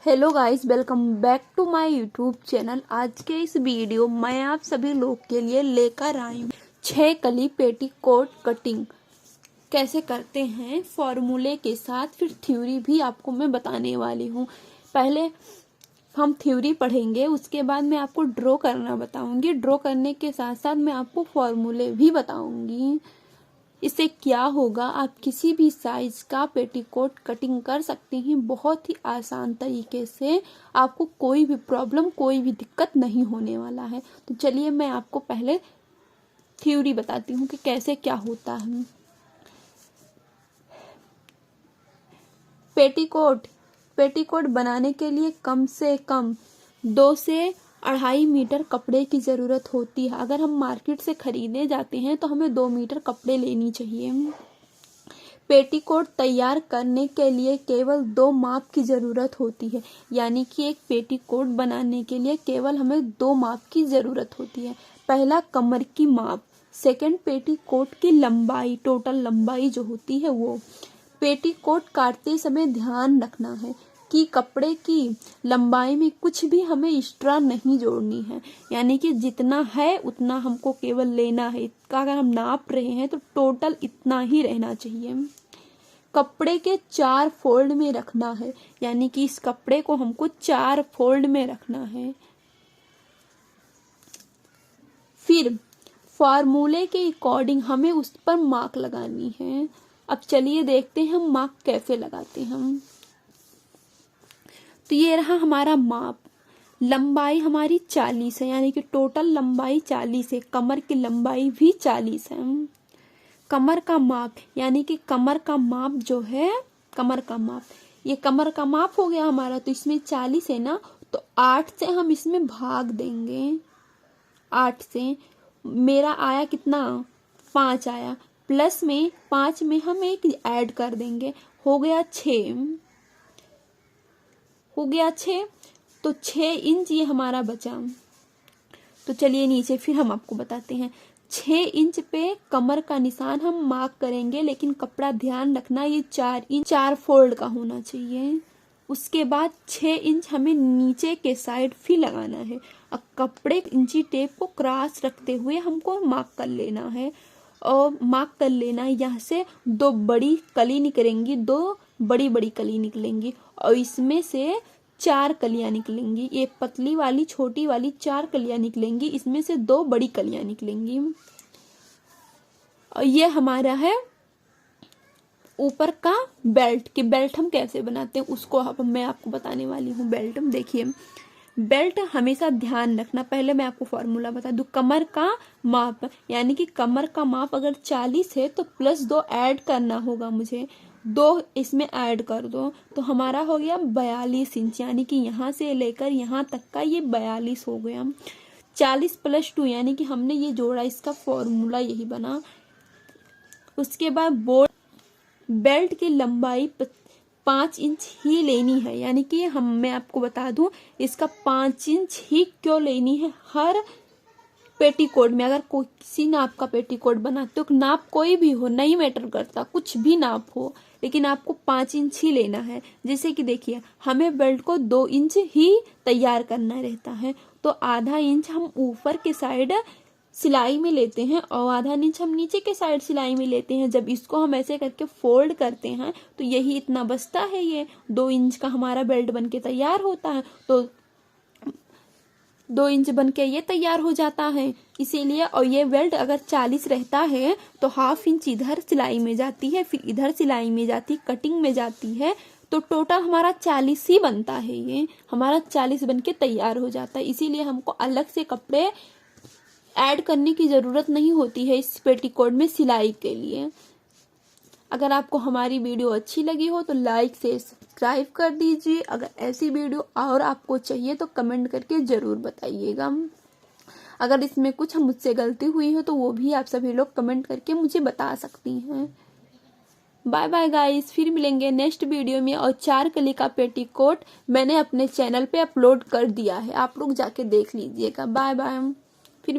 Hello guys, welcome back to my YouTube channel. आज के इस वीडियो मैं आप सभी लोग के लिए लेकर आई हूँ 6 कली पेटीकोट कटिंग कैसे करते हैं फॉर्मूले के साथ। फिर थ्योरी भी आपको मैं बताने वाली हूँ। पहले हम थ्योरी पढ़ेंगे, उसके बाद मैं आपको ड्रॉ करना बताऊंगी। ड्रॉ करने के साथ साथ मैं आपको फॉर्मूले भी बताऊंगी। इससे क्या होगा, आप किसी भी साइज का पेटीकोट कटिंग कर सकते हैं बहुत ही आसान तरीके से। आपको कोई भी प्रॉब्लम, कोई भी दिक्कत नहीं होने वाला है। तो चलिए मैं आपको पहले थ्योरी बताती हूँ कि कैसे क्या होता है। पेटीकोट बनाने के लिए कम से कम 2 से 2.5 मीटर कपड़े की ज़रूरत होती है। अगर हम मार्केट से खरीदने जाते हैं तो हमें 2 मीटर कपड़े लेनी चाहिए। पेटीकोट तैयार करने के लिए केवल 2 माप की ज़रूरत होती है, यानी कि एक पेटीकोट बनाने के लिए केवल हमें 2 माप की ज़रूरत होती है। पहला कमर की माप, सेकंड पेटीकोट की लंबाई, टोटल लंबाई जो होती है वो। पेटीकोट काटते समय ध्यान रखना है कि कपड़े की लंबाई में कुछ भी हमें एक्स्ट्रा नहीं जोड़नी है, यानी कि जितना है उतना हमको केवल लेना है। इसका अगर हम नाप रहे हैं तो टोटल इतना ही रहना चाहिए। कपड़े के 4 फोल्ड में रखना है, यानी कि इस कपड़े को हमको 4 फोल्ड में रखना है। फिर फॉर्मूले के अकॉर्डिंग हमें उस पर मार्क लगानी है। अब चलिए देखते हैं हम मार्क कैसे लगाते हैं हम। तो ये रहा हमारा माप। लंबाई हमारी 40 है, यानी कि टोटल लंबाई 40 है। कमर की लंबाई भी 40 है। कमर का माप, यानी कि कमर का माप जो है, कमर का माप, ये कमर का माप हो गया हमारा। तो इसमें 40 है ना, तो 8 से हम इसमें भाग देंगे। 8 से मेरा आया कितना, 5 आया। प्लस में 5 में हम एक ऐड कर देंगे, हो गया 6। हो गया 6, तो 6 इंच ये हमारा बचा। तो चलिए नीचे फिर हम आपको बताते हैं। 6 इंच पे कमर का निशान हम मार्क करेंगे, लेकिन कपड़ा ध्यान रखना ये 4 इंच 4 फोल्ड का होना चाहिए। उसके बाद 6 इंच हमें नीचे के साइड भी लगाना है। अब कपड़े इंची टेप को क्रॉस रखते हुए हमको मार्क कर लेना है। और मार्क कर लेना है, यहाँ से 2 बड़ी कली निकलेंगी, 2 बड़ी बड़ी कली निकलेंगी, और इसमें से 4 कलियां निकलेंगी। ये पतली वाली छोटी वाली 4 कलियां निकलेंगी, इसमें से 2 बड़ी कलियां निकलेंगी। और ये हमारा है ऊपर का बेल्ट। कि बेल्ट हम कैसे बनाते हैं उसको अब मैं आपको बताने वाली हूँ। बेल्ट देखिए, बेल्ट हमेशा ध्यान रखना। पहले मैं आपको फॉर्मूला बता दूं। कमर का माप, यानी कि कमर का माप अगर 40 है तो प्लस 2 ऐड करना होगा मुझे। 2 इसमें ऐड कर दो तो हमारा हो गया 42 इंच, यानी कि यहाँ से लेकर यहाँ तक का ये 42 हो गया। 40 + 2 यानी कि हमने ये जोड़ा, इसका फॉर्मूला यही बना। उसके बाद बेल्ट की लंबाई 5 इंच ही लेनी है, यानी कि मैं आपको बता दूं इसका 5 इंच ही क्यों लेनी है। हर पेटीकोट में अगर कोई किसी नाप का पेटीकोट बनाते हो, नाप कोई भी हो नहीं मैटर करता, कुछ भी नाप हो, लेकिन आपको 5 इंच ही लेना है। जैसे कि देखिए, हमें बेल्ट को 2 इंच ही तैयार करना रहता है, तो आधा इंच हम ऊपर के साइड सिलाई में लेते हैं और आधा इंच हम नीचे के साइड सिलाई में लेते हैं। जब इसको हम ऐसे करके फोल्ड करते हैं तो यही इतना बचता है। ये 2 इंच का हमारा बेल्ट बनके तैयार होता है। तो 2 इंच बनके ये तैयार हो जाता है इसीलिए। और ये बेल्ट अगर 40 रहता है तो ½ इंच इधर सिलाई में जाती है, फिर इधर सिलाई में जाती है, कटिंग में जाती है, तो टोटल हमारा 40 ही बनता है। ये हमारा 40 बनके तैयार हो जाता है। इसीलिए हमको अलग से कपड़े ऐड करने की ज़रूरत नहीं होती है इस पेटीकोट में सिलाई के लिए। अगर आपको हमारी वीडियो अच्छी लगी हो तो लाइक से सब्सक्राइब कर दीजिए। अगर ऐसी वीडियो और आपको चाहिए तो कमेंट करके ज़रूर बताइएगा। अगर इसमें कुछ मुझसे गलती हुई हो तो वो भी आप सभी लोग कमेंट करके मुझे बता सकती हैं। बाय बाय गाइस, फिर मिलेंगे नेक्स्ट वीडियो में। और 4 कली का पेटीकोट मैंने अपने चैनल पे अपलोड कर दिया है, आप लोग जाके देख लीजिएगा। बाय बाय, फिर